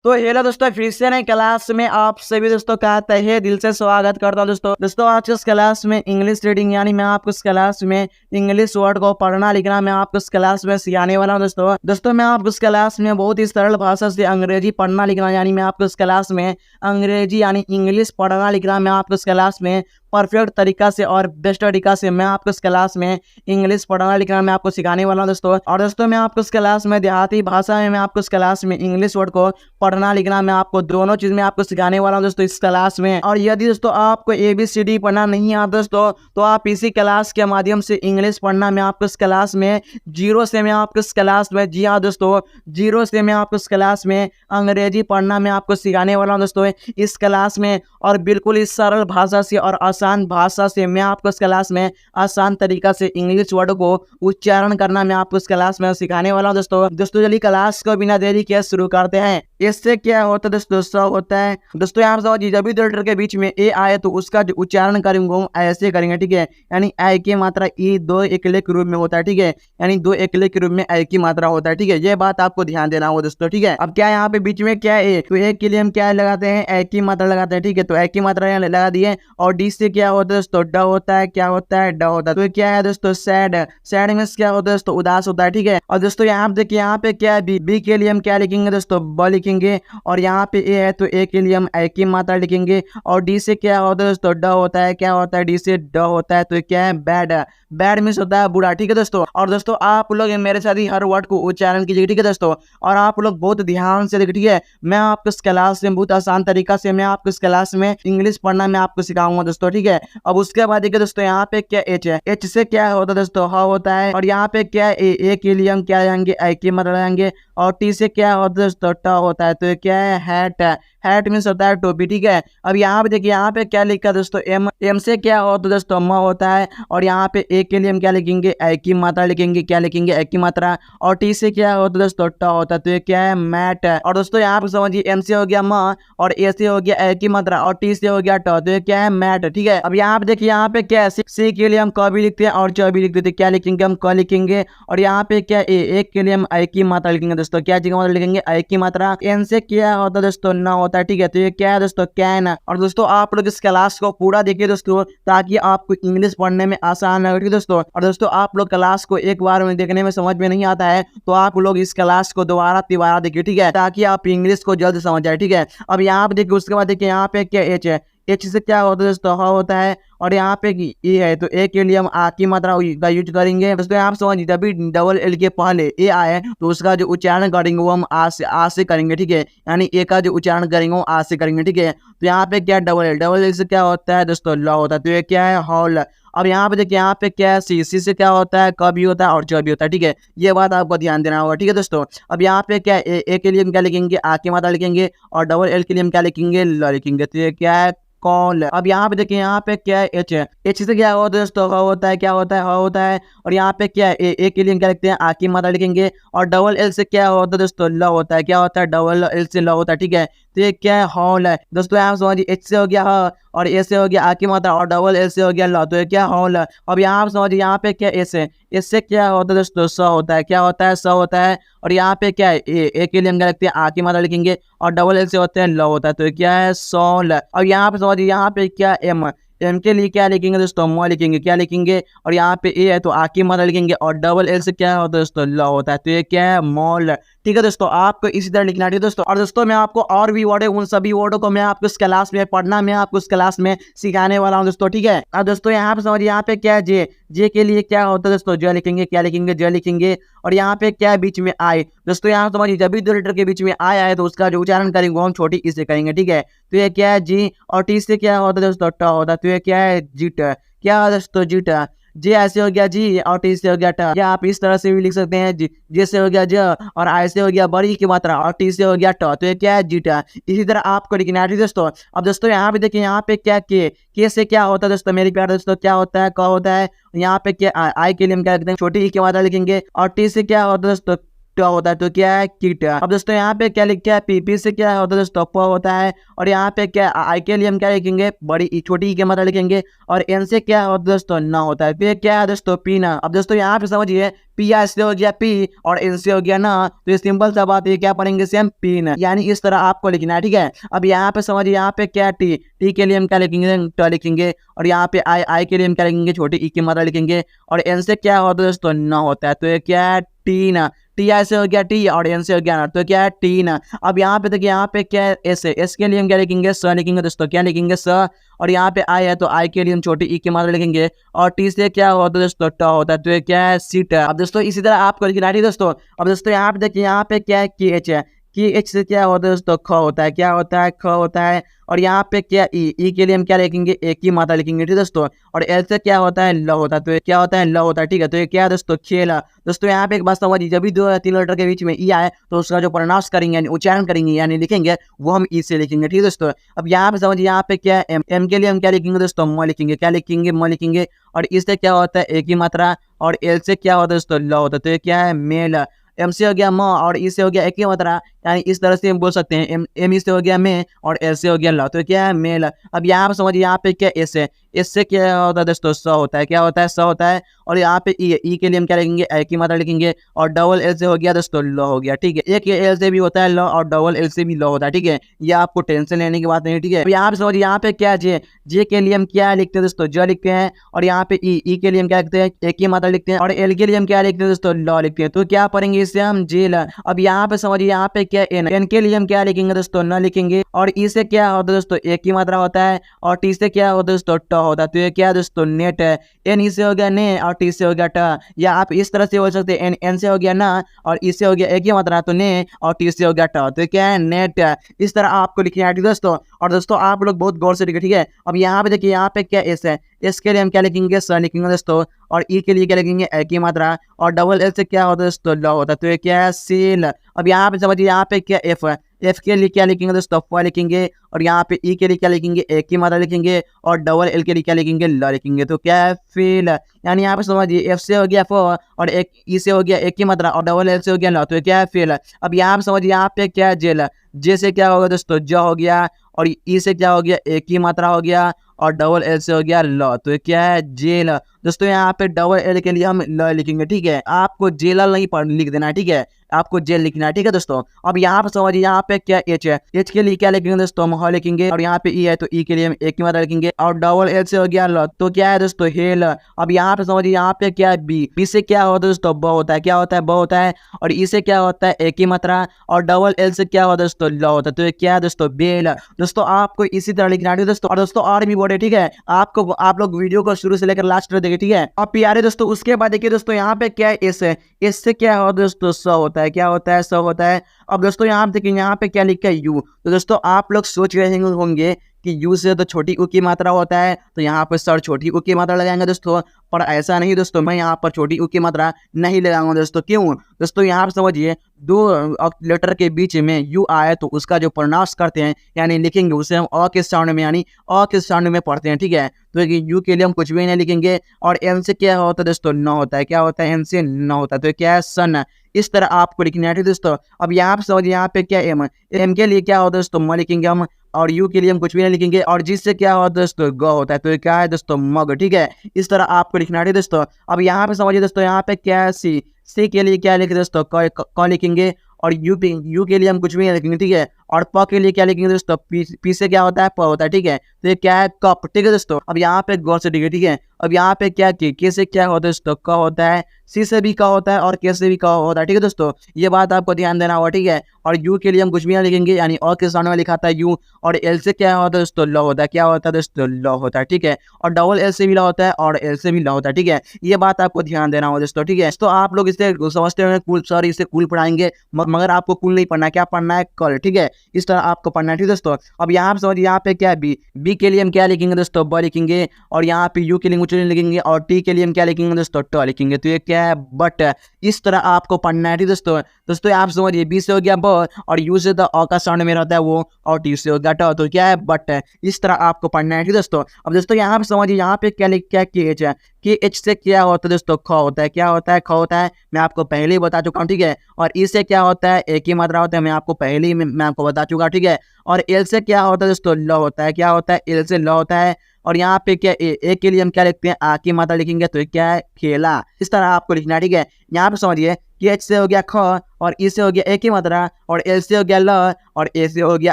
तो हेलो दोस्तों, फिर से नई क्लास में आप सभी दोस्तों का तहे दिल से स्वागत करता हूं। दोस्तों आज इस क्लास में इंग्लिश रीडिंग यानी मैं आपको इस क्लास में इंग्लिश वर्ड को पढ़ना लिखना मैं आपको इस क्लास में सिखाने वाला हूं। दोस्तों मैं आपको इस क्लास में बहुत ही सरल भाषा से अंग्रेजी पढ़ना लिखना यानी मैं आपको इस क्लास में अंग्रेजी यानी इंग्लिश पढ़ना लिखना मैं आपको इस क्लास में परफेक्ट तरीका से और बेस्ट तरीका से मैं आपको इस क्लास में इंग्लिश पढ़ना लिखना मैं आपको सिखाने वाला हूं दोस्तों। और दोस्तों मैं आपको इस क्लास में देहाती भाषा में मैं आपको इस क्लास में इंग्लिश वर्ड को पढ़ना लिखना मैं आपको दोनों चीज में आपको सिखाने वाला हूं दोस्तों इस क्लास में। और यदि दोस्तों आपको ABCD पढ़ना नहीं आता दोस्तों तो आप इसी क्लास के माध्यम से इंग्लिश पढ़ना मैं आपको इस क्लास में जीरो से मैं आपको इस क्लास में जी हाँ दोस्तों जीरो से मैं आपको इस क्लास में अंग्रेजी पढ़ना मैं आपको सिखाने वाला हूं दोस्तों इस क्लास में। और बिल्कुल इस सरल भाषा से और आसान भाषा से मैं आपको इस क्लास में आसान तरीका से इंग्लिश वर्ड को उच्चारण करना मैं आपको इस क्लास में सिखाने वाला हूं दोस्तों चलिए क्लास को बिना देरी किए शुरू करते हैं। इससे क्या होता है दोस्तों, सब होता है दोस्तों यहाँ समझिए जब भी दो लेटर के बीच में ए आए तो उसका जो उच्चारण करेंगे वो ऐसे करेंगे, ठीक है। यानी आई की मात्रा ई दो एकले के रूप में होता है, ठीक है। यानी दो एकले के रूप में आई की मात्रा होता है, ठीक है। ये बात आपको ध्यान देना होगा दोस्तों, ठीक है। अब क्या यहाँ पे बीच में क्या है तो ए के लिए हम क्या लगाते हैं आई की मात्रा लगाते हैं, ठीक है। तो आई की मात्रा यहाँ लगा दिए और डी से क्या होता है दोस्तों ड होता है, क्या होता है ड होता है। तो क्या है दोस्तों सैड, सैड मीन्स क्या होता है दोस्तों उदास होता है, ठीक है। और दोस्तों यहाँ पे देखिए यहाँ पे क्या है बी के लिए हम क्या लिखेंगे दोस्तों ब लिखेंगे और यहाँ पे ए है तो ए के लिए हम आई की मात्रा लिखेंगे और डी से क्या होता है दोस्तों ड होता है, क्या होता है डी से ड होता है। तो क्या है बैड, बैड मीन्स होता है बुरा, ठीक है दोस्तों। और दोस्तों आप लोग मेरे साथ ही हर वर्ड को उच्चारण कीजिए, ठीक है दोस्तों। और आप लोग बहुत ध्यान से देखिए, ठीक है। मैं आपको इस क्लास में बहुत आसान तरीका से मैं आपको इस क्लास में इंग्लिश पढ़ना मैं आपको सिखाऊंगा दोस्तों, ठीक है। अब उसके बाद देखिए दोस्तों यहाँ पे क्या एच है, एच से क्या होता है दोस्तों ह होता है और यहाँ पे क्या ए के लिए हम क्या लगाएंगे आई की मात्रा लगाएंगे और टी से क्या होता है दोस्तों ट होता है। तो क्या है हैट, हैट मीन्स होता है टोपी, ठीक है। अब यहाँ पे देखिए यहाँ पे क्या लिखा है दोस्तों एम, एम से क्या होता है दोस्तों म होता है और यहाँ पे ए के लिए हम क्या लिखेंगे आई की मात्रा लिखेंगे, क्या लिखेंगे आई की मात्रा और टी से क्या होता है दोस्तों ट होता है। तो ये क्या है मैट। और दोस्तों यहाँ पे समझिए एम से हो गया म और ए से हो गया आई की मात्रा और टी से हो गया ट, तो ये क्या है मैट, ठीक है। अब यहाँ पे देखिए यहाँ पे क्या है सी के लिए हम क भी लिखते हैं और च भी लिख देते हैं, क्या लिखेंगे हम क लिखेंगे और यहाँ पे क्या ए के लिए हम आई की मात्रा लिखेंगे दोस्तों, क्या जगह मात्रा लिखेंगे आई की मात्रा। एन से क्या होता है दोस्तों न होता है, ठीक है। तो ये क्या है दोस्तों कैन। और दोस्तों आप लोग इस क्लास को पूरा देखिए दोस्तों ताकि आपको इंग्लिश पढ़ने में आसान लगे, ठीक है दोस्तों। और दोस्तों आप लोग क्लास को एक बार में देखने में समझ में नहीं आता है तो आप लोग इस क्लास को दोबारा तिबारा देखिए, ठीक है, ताकि आप इंग्लिश को जल्द समझ जाए, ठीक है। अब यहाँ पे देखिए उसके बाद देखिए यहाँ पे क्या एच है, एच से क्या होता है दोस्तों ह होता है और यहाँ पे ए है तो ए के लिए हम आ की मात्रा का यूज करेंगे दोस्तों। यहाँ पे समझिए जब भी डबल एल के पहले ए आए तो उसका जो उच्चारण करेंगे वो हम आ से करेंगे, ठीक है। यानी ए का जो उच्चारण करेंगे वो आ से करेंगे, ठीक है। तो यहाँ पे क्या डबल एल से क्या होता है दोस्तों ल होता है। तो ये क्या है हॉल। अब यहाँ पे देखिए यहाँ पे क्या है सी से क्या होता है क भी होता है और च भी होता है, ठीक है। ये बात आपको ध्यान देना होगा, ठीक है दोस्तों। अब यहाँ पे क्या ए के लिए हम क्या लिखेंगे आ की मात्रा लिखेंगे और डबल एल के लिए हम क्या लिखेंगे ल लिखेंगे। तो ये क्या है कॉल। अब यहाँ पे देखिए यहाँ पे क्या है एच है, एच से क्या होता है दोस्तों ह होता है, क्या होता है ह होता है और यहाँ पे क्या है ए के लिए हम क्या लिखते हैं आ की मात्रा लिखेंगे और डबल एल से क्या होता है दोस्तों ल होता है, क्या होता है डबल एल से ल होता है, ठीक है। तो ये क्या है हॉल है दोस्तों। यहाँ समझिए एच से हो गया ह और ए से हो गया आ की मात्रा और डबल एल से हो गया ल, तो ये क्या हॉल है। अब यहाँ पे समझिए यहाँ पे क्या एस है, एस से क्या होता है दोस्तों स होता है, क्या होता है स होता है और यहाँ पे क्या है ए के लिए हम क्या लिखते हैं आ की मात्रा लिखेंगे और डबल एल से होते हैं ल होता है। तो क्या है सॉल। अब यहाँ पे समझिए यहाँ पे क्या एम, एम के लिए क्या लिखेंगे दोस्तों म लिखेंगे, क्या लिखेंगे और यहाँ पे ए है तो आ की मात्रा लिखेंगे और डबल एल से क्या होता है दोस्तों ल होता है। तो ये क्या है मॉल, ठीक है दोस्तों। आपको इसी तरह लिखना है दोस्तों। और दोस्तों मैं आपको और भी वर्ड है उन सभी वर्डों को मैं आपको इस क्लास में पढ़ना मैं आपको इस क्लास में सिखाने वाला हूँ दोस्तों, ठीक है। अब दोस्तों यहाँ पे समझिए यहाँ पे क्या है जे, जे के लिए क्या होता है दोस्तों ज लिखेंगे, क्या लिखेंगे ज लिखेंगे और यहाँ पे क्या है बीच में आई दोस्तों। यहाँ समझिए जब भी दो लेटर के बीच में आई आए तो उसका जो उच्चारण करेंगे वो हम छोटी ई से करेंगे, ठीक है। तो ये क्या है जी और टी से क्या होता है दोस्तों ट होता है। तो ये क्या है जीट, क्या है दोस्तों जीट। जे ऐसे हो गया जी और टी से हो गया ट, या आप इस तरह से भी लिख सकते हैं जी, जे से हो गया ज और आई से हो गया बड़ी की मात्रा और टी से हो गया ट। तो ये क्या है जीट। इसी तरह आपको लिखना है दोस्तों। अब दोस्तों यहाँ पे देखिए यहाँ पे क्या के से क्या होता है दोस्तों मेरे प्यारे दोस्तों क्या होता है क होता है। यहाँ पे क्या आई के लिए हम क्या लिखते हैं छोटी ई की मात्रा लिखेंगे और टी से क्या होता है दोस्तों ट होता है तो क्या है किट। अब दोस्तों यहाँ पे क्या लिखा है पी से क्या होता है दोस्तों प होता है। और यहाँ पे क्या आई के लिए हम क्या लिखेंगे बड़ी छोटी की मात्रा लिखेंगे। और एन से क्या होता है दोस्तों न होता है। फिर क्या है दोस्तों पीना। अब दोस्तों यहाँ पे समझिए पी से हो गया पी और एन से हो गया ना, तो ये सिंपल सा बात है क्या पढ़ेंगे सेम पीन, यानी इस तरह आपको लिखना है। ठीक है, अब यहाँ पे समझिए यहाँ पे क्या टी के लिए हम क्या लिखेंगे ट लिखेंगे। और यहाँ पे आई के लिए हम क्या लिखेंगे छोटी ई की मात्रा लिखेंगे। और एन से क्या होता है दोस्तों न होता है तो ये क्या है टीन। टी आई से हो गया टी और एन से हो गया ना, तो क्या है टीन। अब यहाँ पे देखिए यहाँ पे क्या है एस है, एस के लिए हम क्या लिखेंगे स लिखेंगे दोस्तों, क्या लिखेंगे स। और यहाँ पे आई है तो आई के लिए हम छोटी ई की मात्रा लिखेंगे। और टी से क्या होता है दोस्तों ट होता है तो ये क्या है सीट। अब दोस्तों इसी तरह आपको लिखना है दोस्तों। अब दोस्तों यहाँ पे देखिए यहाँ पे क्या है की एच है, की एच से क्या होता है दोस्तों ख होता है, क्या होता है ख होता है। और यहाँ पे क्या ई के लिए हम क्या लिखेंगे एक ही मात्रा लिखेंगे ठीक है दोस्तों। और एल से क्या होता है ल होता है तो ये क्या होता है ल होता है। ठीक है, तो ये क्या है दोस्तों खेला। दोस्तों यहाँ पे एक बात समझिए, जब भी 2 या 3 लेटर के बीच में ई आए तो उसका जो प्रोनाउंस करेंगे यानी उच्चारण करेंगे यानी लिखेंगे वो हम ई से लिखेंगे। ठीक है दोस्तों, अब यहाँ पे समझिए यहाँ पे क्या है एम के लिए हम क्या लिखेंगे दोस्तों म लिखेंगे, क्या लिखेंगे म लिखेंगे। और इससे क्या होता है एक ही मात्रा। और एल से क्या होता है दोस्तों ल होता है तो ये क्या है मेल। एम से हो गया म और ई से हो गया एक ही मात्रा, यानी इस तरह से हम बोल सकते हैं एम ई से हो गया में और एल से हो गया ल, तो क्या है मेल। अब यहाँ पे समझिए यहाँ पे क्या एस है, एस से क्या होता है दोस्तों स होता है, क्या होता है स होता है। और यहाँ पे ई के लिए हम क्या लिखेंगे एक ही मात्रा लिखेंगे। और डबल एल से हो गया दोस्तों ल हो गया। ठीक है, एक एल से भी होता है ल और डबल एल से भी ल होता है। ठीक है, ये आपको टेंशन लेने की बात नहीं। ठीक है, अब यहाँ पे समझिए यहाँ पे क्या जे, जे के लिए हम क्या लिखते हैं दोस्तों ज लिखते हैं। और यहाँ पे ई के लिए हम क्या लिखते हैं एक ही मात्रा लिखते हैं। और एल के लिए हम क्या लिखते हैं दोस्तों ल लिखते हैं, तो क्या पढ़ेंगे इससे हम जेल। अब यहाँ पे समझिए यहाँ पे क्या एन के लिए हम क्या लिखेंगे दोस्तों न लिखेंगे। और ई से क्या होता है दोस्तों एक ही मात्रा होता है। और टी से क्या होता है दोस्तों ट होता है, तो ये क्या है दोस्तों नेट है। एन ई से हो गया ने और टी से हो गया ट, या आप इस तरह से बोल सकते हैं एन से हो गया ना और ई से हो गया एक ही मात्रा तो ने और टी से हो गया ट, तो क्या है नेट। इस तरह आपको लिखना है दोस्तों। और दोस्तों आप लोग बहुत गौर से लिखे। ठीक है, अब यहाँ पे देखिए यहाँ पे क्या एस है, एस के लिए हम क्या लिखेंगे स लिखेंगे दोस्तों। और ई के लिए क्या लिखेंगे एक ही मात्रा। और डबल एल से क्या होता है दोस्तों ल होता है, तो ये क्या है सील। अब यहाँ पे समझिए यहाँ पे क्या एफ है, एफ के लिए क्या लिखेंगे दोस्तों फ लिखेंगे। और यहाँ पे ई के लिए क्या लिखेंगे एक ही मात्रा लिखेंगे। और डबल एल के लिए क्या लिखेंगे ल लिखेंगे, तो क्या है फील। यानी यहाँ पे समझिए एफ से हो गया फ और एक ई से हो गया एक ही मात्रा और डबल एल से हो गया ल, तो क्या है फील। अब यहाँ पे समझिए यहाँ पे क्या है जेल, जे से क्या होगा दोस्तों ज हो गया। और ई से क्या हो गया एक ही मात्रा हो गया और डबल एल से हो गया ल, तो क्या है जेल। दोस्तों यहाँ पे डबल एल के लिए हम ल लिखेंगे। ठीक है, आपको जेलल नहीं पढ़ लिख देना है। ठीक है, आपको जेल लिखना है। ठीक है दोस्तों, अब यहाँ पे समझिए यहाँ पे क्या एच है, एच के लिए क्या लिखेंगे दोस्तों ह लिखेंगे। और यहाँ पे ई है तो ई के लिए हम एक ही मात्रा लिखेंगे। और डबल एल से हो गया ल, तो क्या है दोस्तों हेल। अब यहाँ पे समझिए यहाँ पे क्या है बी, बी से क्या होता है दोस्तों ब होता है, क्या होता है ब होता है। और ई से क्या होता है एक ही मात्रा। और डबल एल से क्या होता है दोस्तों ल होता है, तो क्या है दोस्तों बेल। दोस्तों आपको इसी तरह लिखना है दोस्तों। और दोस्तों और भी बोर्ड है। ठीक है, आपको आप लोग वीडियो को शुरू से लेकर लास्ट तक देखिए। ठीक है, अब प्यारे दोस्तों उसके बाद देखिए दोस्तों यहाँ पे क्या है एस है, एस से क्या होता है दोस्तों स होता है, क्या होता है स होता है। अब दोस्तों यहाँ पे देखिए यहाँ पे क्या लिखा है यू, तो दोस्तों आप लोग सोच रहे होंगे कि यू से तो छोटी ऊ की मात्रा होता है तो यहाँ पर सर छोटी ऊ की मात्रा लगाएंगे दोस्तों, पर ऐसा नहीं दोस्तों, मैं यहाँ पर छोटी ऊ की मात्रा नहीं लगाऊंगा दोस्तों। क्यों दोस्तों, यहाँ पर समझिए 2 लेटर के बीच में यू आए तो उसका जो प्रोनाउंस करते हैं यानी लिखेंगे उसे हम अ के साउंड में यानी अ के साउंड में पढ़ते हैं। ठीक है, तो यू के लिए हम कुछ भी नहीं लिखेंगे। और एन से क्या होता है दोस्तों न होता है, क्या होता है एन से न होता है, तो क्या है सन। इस तरह आपको लिखना है दोस्तों। अब यहाँ पे समझिए यहाँ पे क्या एम, एम के लिए क्या होता है दोस्तों म लिखेंगे हम। और यू के लिए हम कुछ भी नहीं लिखेंगे। और जिससे क्या होता है दोस्तों ग होता है, तो क्या है दोस्तों मग। ठीक है, इस तरह आपको लिखना है दोस्तों। अब यहाँ पे समझिए दोस्तों यहाँ पे क्या है सी, सी के लिए क्या लिखे दोस्तों क लिखेंगे। और यू के लिए हम कुछ भी नहीं लिखेंगे। ठीक है, और प के लिए क्या लिखेंगे दोस्तों पी से क्या होता है प होता है। ठीक है, तो ये क्या है कप। ठीक है दोस्तों, अब यहाँ पे गौर से देखिए। ठीक है, अब यहाँ पे क्या के से क्या होता है दोस्तों क होता है, सी से भी क होता है और के से भी क होता है। ठीक है दोस्तों, ये बात आपको ध्यान देना होगा। ठीक है, और यू के लिए हम कुछ भी नहीं लिखेंगे यानी अ के सामने में लिखा था यू। और एल से क्या होता है दोस्तों ल होता है, क्या होता है दोस्तों ल होता है। ठीक है, और डबल एल से भी ल होता है और एल से भी ल होता है। ठीक है, ये बात आपको ध्यान देना होगा दोस्तों। ठीक है, तो आप लोग इसे समझते होंगे कुल, सर इसे कुल पढ़ाएंगे, मगर आपको कुल नहीं पढ़ना है, क्या पढ़ना है कल। ठीक है, इस तरह आपको पढ़ना है। ठीक है दोस्तों, अब यहाँ पे समझिए यहाँ पे क्या है बी, बी के लिए हम क्या लिखेंगे दोस्तों ब लिखेंगे। और यहाँ पे यू के लिए कुछ नहीं लिखेंगे। और टी के लिए हम क्या लिखेंगे दोस्तों ट लिखेंगे, तो ये क्या है बट। इस तरह आपको पढ़ना है। ठीक दोस्तों, आप समझिए बी से हो गया ब और यू से द अ का साउंड में रहता है वो, और टी से हो गया ट, तो क्या है बट है। इस तरह आपको पढ़ना है, ठीक दोस्तों। अब दोस्तों यहाँ पे समझिए, यहाँ पे क्या लिखा है के एच है, कि एच से क्या होता है दोस्तों, ख होता है। क्या होता है? ख होता है। मैं आपको पहले ही बता चुका हूँ, ठीक है। और ई से क्या होता है? एक ही मात्रा होता है, मैं आपको पहले ही मैं आपको बता चुका, ठीक है। और एल से क्या होता है दोस्तों? ल होता है। क्या होता है? एल से ल होता है। और यहाँ पे क्या ए के लिए हम क्या लिखते हैं? आ की मात्रा लिखेंगे, तो क्या है? खेला। इस तरह आपको लिखना है, ठीक है। यहाँ पे समझिए कि एच से हो गया ख, और ई से हो गया ए की मात्रा, और एल से हो गया ल, और ए से हो गया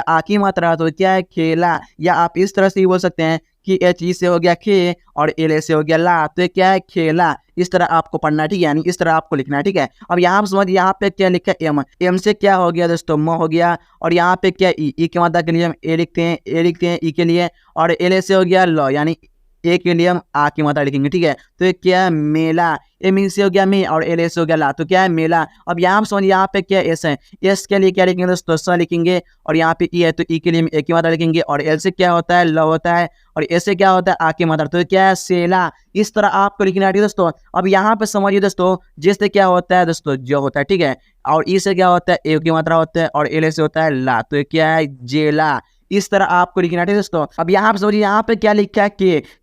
आ की मात्रा, तो क्या है? खेला। या आप इस तरह से ही बोल सकते हैं कि एच ई से हो गया खे, और एल से हो गया ला, तो क्या है? खेला। इस तरह आपको पढ़ना है, ठीक है, यानी इस तरह आपको लिखना है, ठीक है। अब यहाँ पे समझिए, यहाँ पे क्या लिखा है? एम। एम से क्या हो गया दोस्तों? म हो गया। और यहाँ पे क्या ई की मात्रा के लिए हम ए लिखते हैं, ए लिखते हैं ई के लिए, और एल से हो गया ल, यानी ए के लिए हम आ की मात्रा लिखेंगे, ठीक है। तो ये क्या है? मेला। एम से हो गया मी, और एल से हो गया ला, तो क्या है? मेला। अब यहाँ पे समझिए, यहाँ पे क्या एस है? एस के लिए क्या लिखेंगे दोस्तों? स लिखेंगे। और यहाँ पे ई है, तो ई के लिए हम ए की मात्रा लिखेंगे, और एल से क्या होता है? ल होता है। और ए से क्या होता है? आ की मात्रा, तो क्या है? सेला। इस तरह आपको लिखना है, ठीक है दोस्तों। अब यहाँ पे समझिए दोस्तों, जिससे क्या होता है दोस्तों? जो होता है, ठीक है। और ई से क्या होता है? ए की मात्रा होता है, और एल से होता है ला, तो क्या है? जेला। इस तरह आपको लिखना है, ठीक है दोस्तों। अब यहाँ पे समझिए, यहाँ पे क्या लिखा है?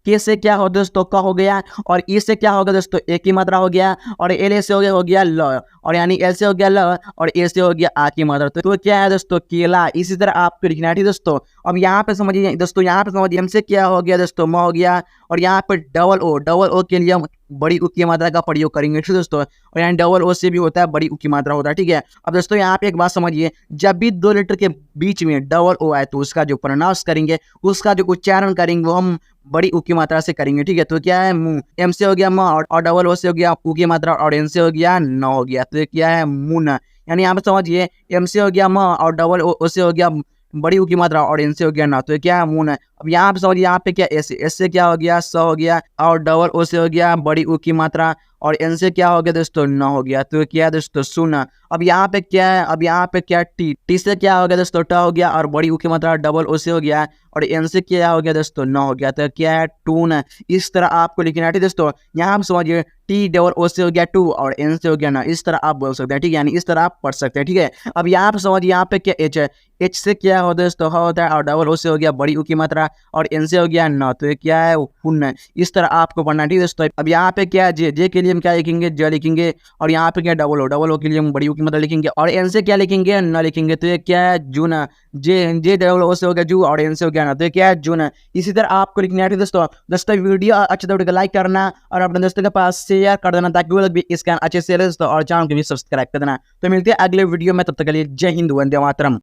के से क्या हो दोस्तों? क हो गया। और ई से क्या होगा दोस्तों? ए की मात्रा हो गया। और एल से हो गया ल, और यानी एल से हो गया ल, और ए से हो गया आ की मात्रा, तो क्या है दोस्तों? केला। इसी तरह आपको लिखना है, ठीक है दोस्तों। अब यहाँ पे समझिए दोस्तों, यहाँ पे समझिए, एम से क्या हो गया दोस्तों? म हो गया। और यहाँ पे डबल ओ के लिए हम बड़ी उ की मात्रा का प्रयोग करेंगे, ठीक है दोस्तों। और यहाँ डबल ओ से भी होता है, बड़ी उ की मात्रा होता है, ठीक है। अब दोस्तों यहाँ पे एक बात समझिए, जब भी दो लेटर के बीच में डबल ओ आए, तो उसका जो प्रोनाउंस करेंगे, उसका जो उच्चारण करेंगे, वो हम बड़ी उ की मात्रा से करेंगे, ठीक है। तो क्या है? मुंह। एम से हो गया म, और डबल ओ से हो गया उ की मात्रा, और एन से हो गया न हो गया, तो क्या है? मुन। यानी यहाँ पे समझिए, एम से हो गया म, और डबल ओ से हो गया बड़ी उ की मात्रा, और एन से हो गया ना, तो क्या है? मुन। अब यहाँ पे समझिए, यहाँ पे क्या एस से क्या हो गया? स हो गया। और डबल ओ से हो गया बड़ी उ की मात्रा, और एन से क्या हो गया दोस्तों? न हो गया, तो क्या है दोस्तों? सुन। अब यहाँ पे क्या है? अब यहाँ पे क्या? टी से क्या हो गया दोस्तों? ट हो गया। और बड़ी उ की मात्रा डबल ओ से हो गया, और एन से क्या हो गया दोस्तों? न हो गया, तो क्या है? टून। इस तरह आपको लिखना है, ठीक है दोस्तों। यहाँ पे समझिए, टी डबल ओ से हो गया टू, और एन से हो गया ना, इस तरह आप बोल सकते हैं, ठीक है, यानी इस तरह आप पढ़ सकते हैं, ठीक है। अब यहाँ पे समझिए, यहाँ पे क्या एच है? एच से क्या होता है दोस्तों? होता है। और डबल ओ से हो गया बड़ी उ की मात्रा, और एन से हो गया न, तो क्या है? पुण्य। इस तरह आपको पढ़ना है, ठीक है दोस्तों। अब यहाँ पे क्या है? जे के लिए हम क्या लिखेंगे? ज लिखेंगे। और यहाँ पे क्या? डबल ओ के लिए हम बड़ी उ की मात्रा लिखेंगे, और एन से क्या लिखेंगे? न लिखेंगे, तो ये क्या है? जून। जे डबल ओ से हो गया जू, और एन से हो गया ना, तो क्या है? जून। इसी तरह आपको लिखना है, ठीक है दोस्तों। वीडियो अच्छा तो वीडियो को लाइक करना, और अपने दोस्तों के पास शेयर कर देना, ताकि वो लोग भी इसका अच्छे से दोस्तों, और चैनल को भी सब्सक्राइब कर देना। तो मिलते हैं अगले वीडियो में, तब तक के लिए जय हिंद, वंदे मातरम।